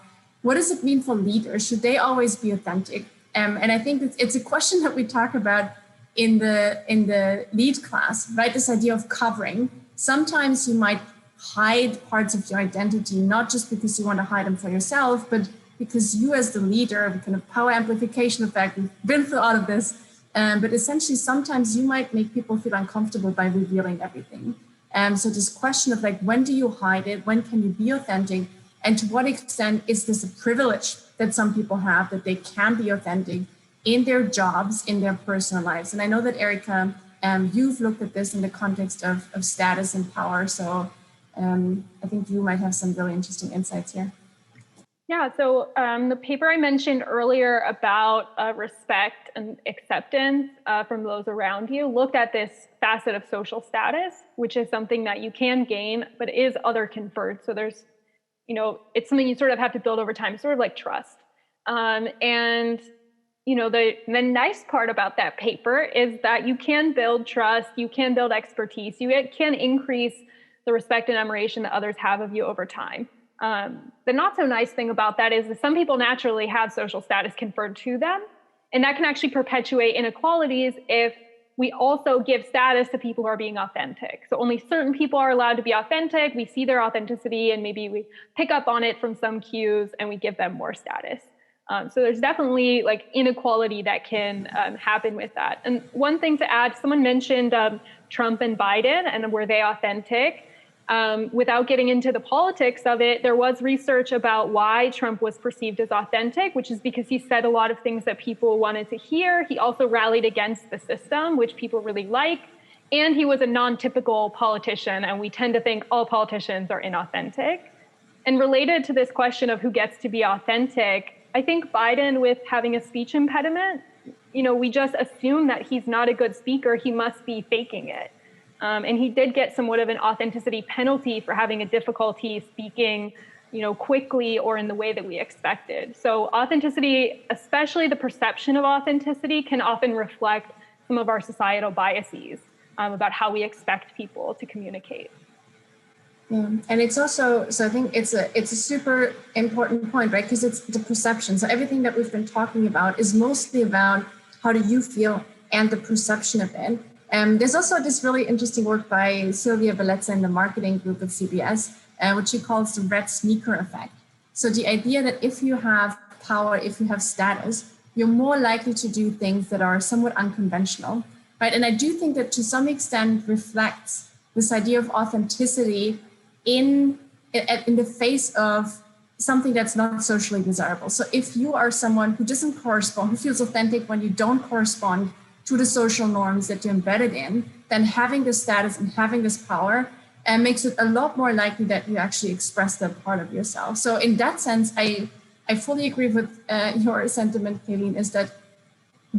what does it mean for leaders? Should they always be authentic? And I think it's a question that we talk about in the lead class, right? This idea of covering. Sometimes you might hide parts of your identity, not just because you want to hide them for yourself, but because you as the leader, the kind of power amplification effect, we've been through all of this, but essentially sometimes you might make people feel uncomfortable by revealing everything. So this question of like, when do you hide it? When can you be authentic? And to what extent is this a privilege that some people have, that they can be authentic in their jobs, in their personal lives? And I know that Erica you've looked at this in the context of status and power. So I think you might have some really interesting insights here. Yeah, so the paper I mentioned earlier about respect and acceptance from those around you looked at this facet of social status, which is something that you can gain, but is other conferred. So there's, it's something you sort of have to build over time, sort of like trust. And the nice part about that paper is that you can build trust, you can build expertise, you can increase the respect and admiration that others have of you over time. The not so nice thing about that is that some people naturally have social status conferred to them, and that can actually perpetuate inequalities if we also give status to people who are being authentic. So only certain people are allowed to be authentic. We see their authenticity and maybe we pick up on it from some cues and we give them more status. So there's definitely like inequality that can happen with that. And one thing to add, someone mentioned Trump and Biden and were they authentic? Without getting into the politics of it, there was research about why Trump was perceived as authentic, which is because he said a lot of things that people wanted to hear. He also rallied against the system, which people really like. And he was a non-typical politician, and we tend to think all politicians are inauthentic. And related to this question of who gets to be authentic, I think Biden, with having a speech impediment, we just assume that he's not a good speaker. He must be faking it. And he did get somewhat of an authenticity penalty for having a difficulty speaking, quickly or in the way that we expected. So authenticity, especially the perception of authenticity, can often reflect some of our societal biases about how we expect people to communicate. Yeah, and it's also, so I think it's a super important point, right? Because it's the perception. So everything that we've been talking about is mostly about how do you feel and the perception of it. There's also this really interesting work by Sylvia Bellezza in the marketing group at CBS, which she calls the red sneaker effect. So the idea that if you have power, if you have status, you're more likely to do things that are somewhat unconventional, right? And I do think that to some extent reflects this idea of authenticity in the face of something that's not socially desirable. So if you are someone who doesn't correspond, who feels authentic when you don't correspond to the social norms that you're embedded in, then having this status and having this power makes it a lot more likely that you actually express that part of yourself. So in that sense, I fully agree with your sentiment, Kayleen, is that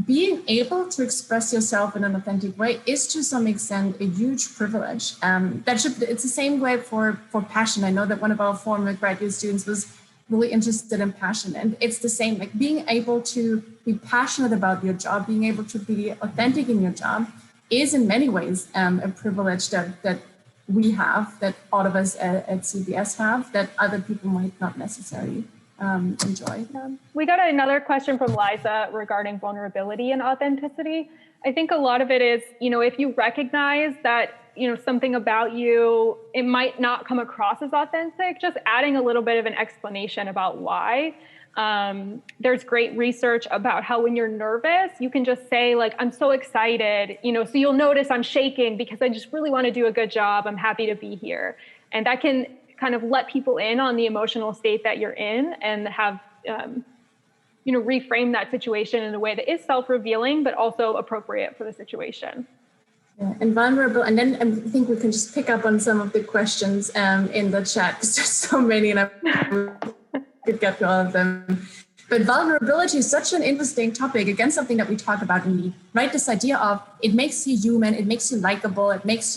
being able to express yourself in an authentic way is to some extent a huge privilege. It's the same way for passion. I know that one of our former graduate students was really interested in passion, and it's the same, like being able to be passionate about your job, being able to be authentic in your job is in many ways a privilege that we have, that all of us at CBS have, that other people might not necessarily enjoy. We got another question from Liza regarding vulnerability and authenticity. I think a lot of it is, if you recognize that, something about you, it might not come across as authentic, just adding a little bit of an explanation about why. There's great research about how when you're nervous, you can just say like, I'm so excited, so you'll notice I'm shaking because I just really want to do a good job. I'm happy to be here. And that can kind of let people in on the emotional state that you're in and have, reframe that situation in a way that is self-revealing, but also appropriate for the situation. Yeah, and vulnerable, and then I think we can just pick up on some of the questions in the chat, because there's so many and I could get to all of them. But vulnerability is such an interesting topic, again, something that we talk about in LEAD, right? This idea of it makes you human, it makes you likable, it makes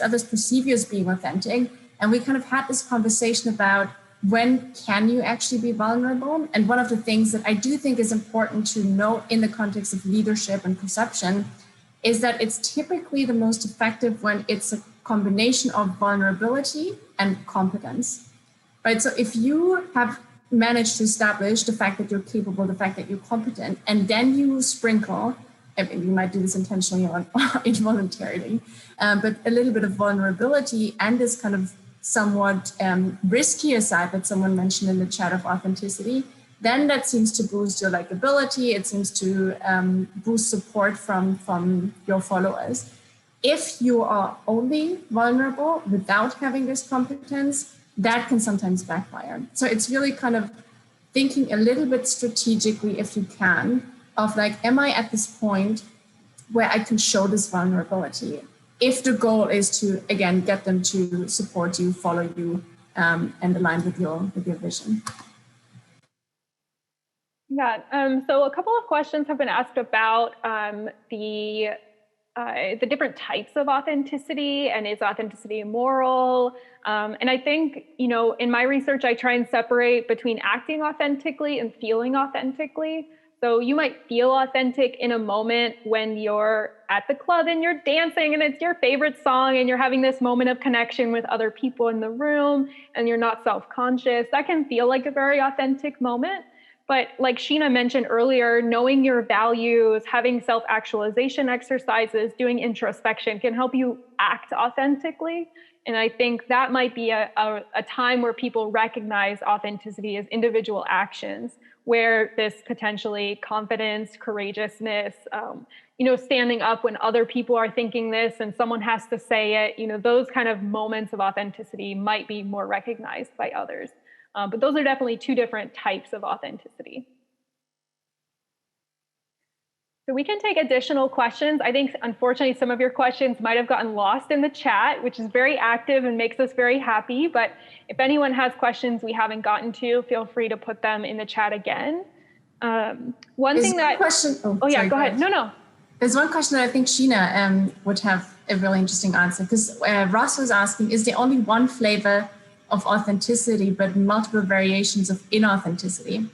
others perceive you as being authentic. And we kind of had this conversation about when can you actually be vulnerable? And one of the things that I do think is important to know in the context of leadership and perception is that it's typically the most effective when it's a combination of vulnerability and competence, right? So if you have managed to establish the fact that you're capable, the fact that you're competent, and then you sprinkle, and you might do this intentionally or involuntarily, but a little bit of vulnerability and this kind of somewhat riskier side that someone mentioned in the chat of authenticity, then that seems to boost your likability. It seems to boost support from your followers. If you are only vulnerable without having this competence, that can sometimes backfire. So it's really kind of thinking a little bit strategically, if you can, of like, am I at this point where I can show this vulnerability. If the goal is to, again, get them to support you, follow you, and align with your vision. Yeah, so a couple of questions have been asked about the different types of authenticity, and is authenticity moral? And I think, in my research, I try and separate between acting authentically and feeling authentically. So you might feel authentic in a moment when you're at the club and you're dancing and it's your favorite song and you're having this moment of connection with other people in the room and you're not self-conscious. That can feel like a very authentic moment. But like Sheena mentioned earlier, knowing your values, having self-actualization exercises, doing introspection can help you act authentically. And I think that might be a time where people recognize authenticity as individual actions, where this potentially confidence, courageousness, standing up when other people are thinking this and someone has to say it, those kind of moments of authenticity might be more recognized by others. But those are definitely two different types of authenticity. So we can take additional questions. I think, unfortunately, some of your questions might have gotten lost in the chat, which is very active and makes us very happy. But if anyone has questions we haven't gotten to, feel free to put them in the chat again. Question. Oh yeah, sorry, go ahead. No. There's one question that I think Sheena would have a really interesting answer, because Ross was asking, is there only one flavor of authenticity, but multiple variations of inauthenticity?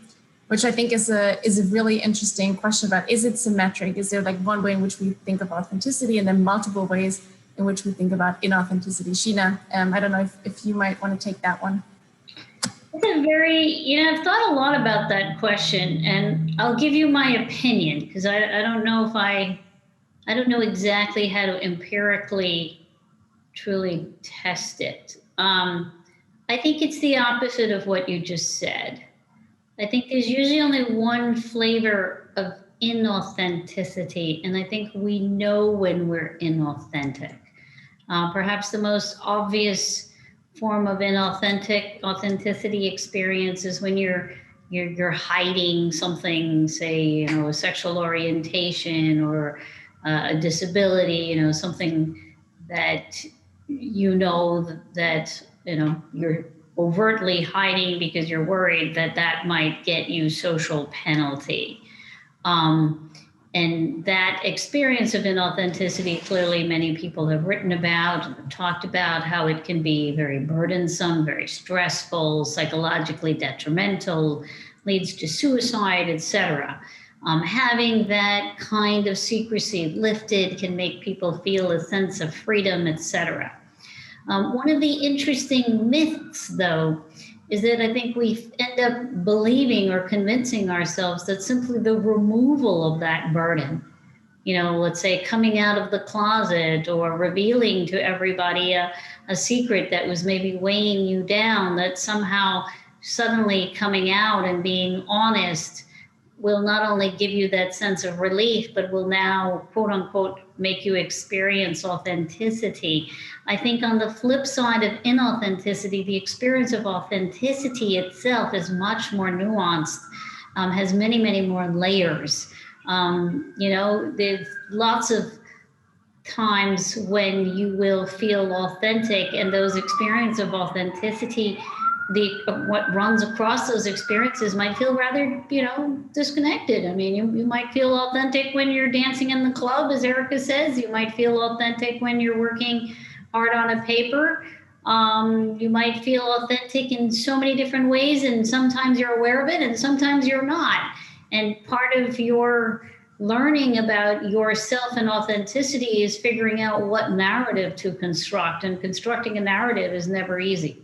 Which I think is a really interesting question about, is it symmetric? Is there like one way in which we think of authenticity and then multiple ways in which we think about inauthenticity? Sheena, I don't know if you might want to take that one. It's a very, I've thought a lot about that question, and I'll give you my opinion, because I don't know if I don't know exactly how to empirically truly test it. I think it's the opposite of what you just said. I think there's usually only one flavor of inauthenticity, and I think we know when we're inauthentic. Perhaps the most obvious form of authenticity experience is when you're hiding something, say, a sexual orientation or a disability, something that that you're overtly hiding because you're worried that might get you social penalty. And that experience of inauthenticity, clearly many people have written about and talked about how it can be very burdensome, very stressful, psychologically detrimental, leads to suicide, etc. Having that kind of secrecy lifted can make people feel a sense of freedom, etc. One of the interesting myths, though, is that I think we end up believing or convincing ourselves that simply the removal of that burden, let's say coming out of the closet or revealing to everybody a secret that was maybe weighing you down, that somehow suddenly coming out and being honest will not only give you that sense of relief, but will now, quote unquote, make you experience authenticity. I think on the flip side of inauthenticity, the experience of authenticity itself is much more nuanced, has many, many more layers. There's lots of times when you will feel authentic, and those experiences of authenticity, what runs across those experiences might feel rather, disconnected. I mean, you might feel authentic when you're dancing in the club, as Erica says. You might feel authentic when you're working hard on a paper. You might feel authentic in so many different ways, and sometimes you're aware of it and sometimes you're not. And part of your learning about yourself and authenticity is figuring out what narrative to construct, and constructing a narrative is never easy.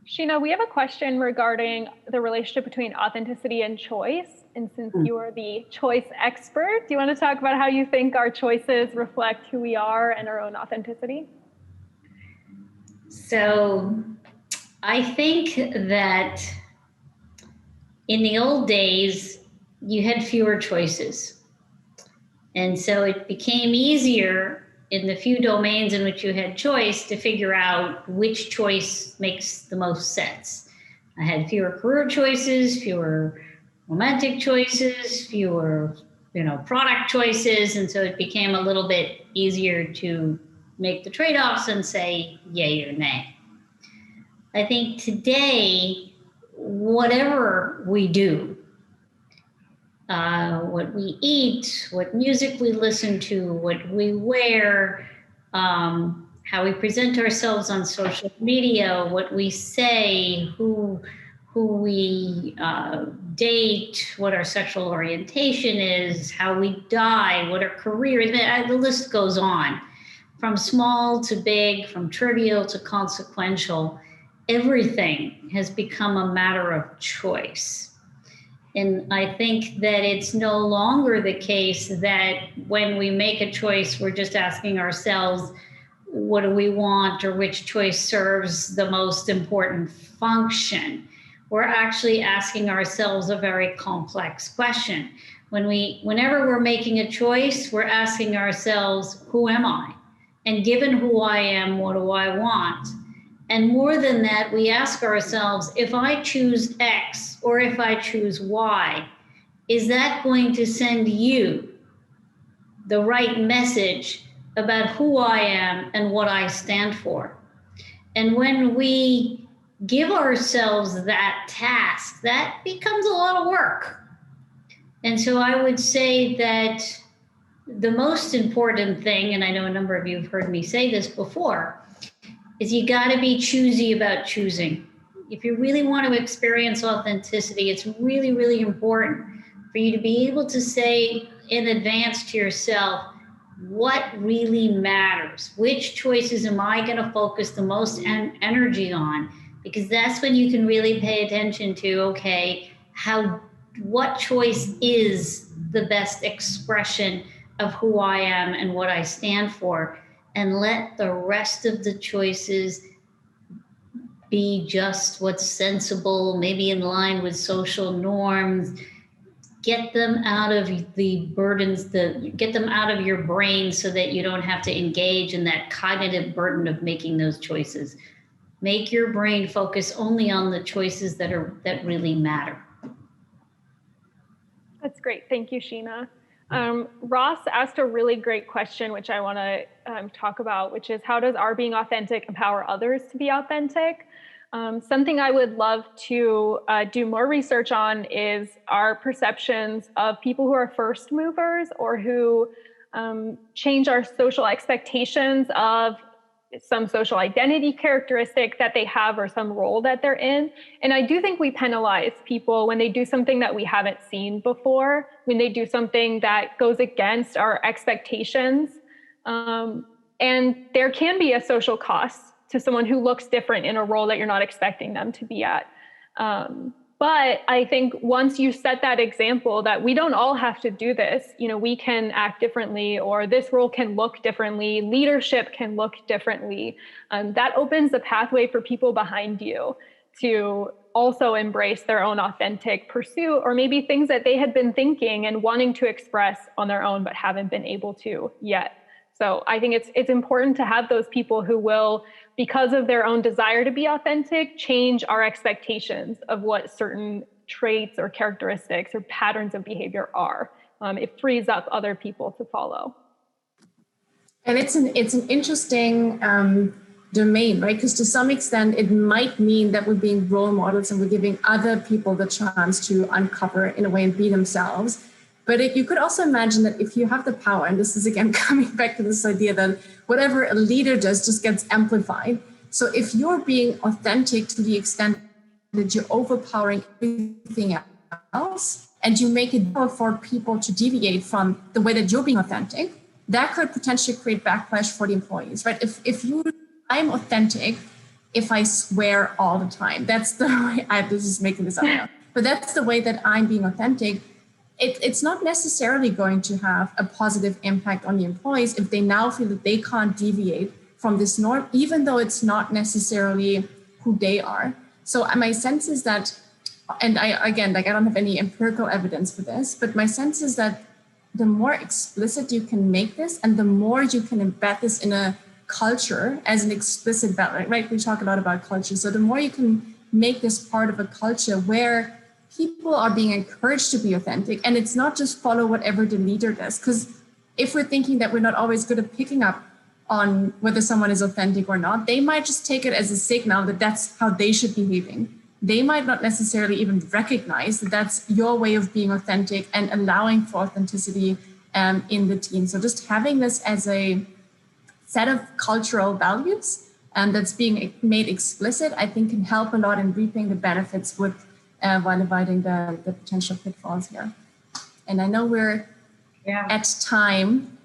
Sheena, we have a question regarding the relationship between authenticity and choice. And since you are the choice expert, do you want to talk about how you think our choices reflect who we are and our own authenticity? So I think that in the old days, you had fewer choices. And so it became easier in the few domains in which you had choice to figure out which choice makes the most sense. I had fewer career choices, fewer romantic choices, fewer, product choices. And so it became a little bit easier to make the trade-offs and say yay or nay. I think today, whatever we do, what we eat, what music we listen to, what we wear, how we present ourselves on social media, what we say, who we date, what our sexual orientation is, how we die, what our career is. The list goes on. From small to big, from trivial to consequential, everything has become a matter of choice. And I think that it's no longer the case that when we make a choice, we're just asking ourselves, what do we want, or which choice serves the most important function? We're actually asking ourselves a very complex question. Whenever we're making a choice, we're asking ourselves, who am I? And given who I am, what do I want? And more than that, we ask ourselves, if I choose X or if I choose Y, is that going to send you the right message about who I am and what I stand for? And when we give ourselves that task, that becomes a lot of work. And so I would say that the most important thing, and I know a number of you have heard me say this before, is you got to be choosy about choosing. If you really want to experience authenticity, it's really, really important for you to be able to say in advance to yourself, what really matters? Which choices am I going to focus the most energy on? Because that's when you can really pay attention to, okay, what choice is the best expression of who I am and what I stand for, and let the rest of the choices be just what's sensible, maybe in line with social norms. Get them out of the burdens, get them out of your brain so that you don't have to engage in that cognitive burden of making those choices. Make your brain focus only on the choices that really matter. That's great. Thank you, Sheena. Ross asked a really great question, which I want to talk about, which is, how does our being authentic empower others to be authentic? Something I would love to do more research on is our perceptions of people who are first movers, or who change our social expectations of some social identity characteristic that they have or some role that they're in. And I do think we penalize people when they do something that we haven't seen before, when they do something that goes against our expectations. And there can be a social cost to someone who looks different in a role that you're not expecting them to be at. But I think once you set that example that we don't all have to do this, we can act differently, or this role can look differently, leadership can look differently. That opens a pathway for people behind you to also embrace their own authentic pursuit, or maybe things that they had been thinking and wanting to express on their own, but haven't been able to yet. So I think it's important to have those people who will, because of their own desire to be authentic, change our expectations of what certain traits or characteristics or patterns of behavior are. It frees up other people to follow. And it's an interesting domain, right? Because to some extent, it might mean that we're being role models and we're giving other people the chance to uncover in a way and be themselves. But you could also imagine that if you have the power, and this is again coming back to this idea that whatever a leader does just gets amplified. So if you're being authentic to the extent that you're overpowering everything else, and you make it difficult for people to deviate from the way that you're being authentic, that could potentially create backlash for the employees, right? I'm authentic if I swear all the time. That's the way this is making this up now. But that's the way that I'm being authentic. It's not necessarily going to have a positive impact on the employees if they now feel that they can't deviate from this norm, even though it's not necessarily who they are. So my sense is that, and I don't have any empirical evidence for this, but my sense is that the more explicit you can make this and the more you can embed this in a culture as an explicit value, right? We talk a lot about culture. So the more you can make this part of a culture where people are being encouraged to be authentic, and it's not just follow whatever the leader does. Because if we're thinking that we're not always good at picking up on whether someone is authentic or not, they might just take it as a signal that that's how they should be behaving. They might not necessarily even recognize that that's your way of being authentic and allowing for authenticity in the team. So just having this as a set of cultural values that's being made explicit, I think can help a lot in reaping the benefits with while avoiding the potential pitfalls here. And I know we're at time.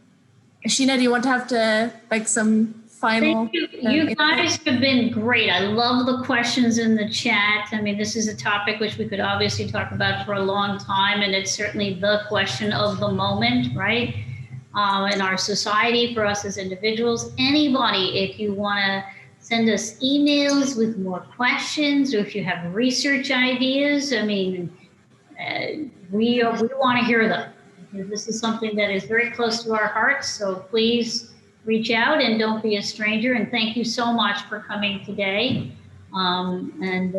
Sheena, do you want to have some final? Thank you. You guys have been great. I love the questions in the chat. I mean, this is a topic which we could obviously talk about for a long time, and it's certainly the question of the moment, right? In our society, for us as individuals. Anybody, if you want to send us emails with more questions, or if you have research ideas, I mean, we want to hear them. This is something that is very close to our hearts, so please reach out and don't be a stranger. And thank you so much for coming today. And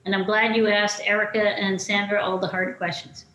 I'm glad you asked Erica and Sandra all the hard questions.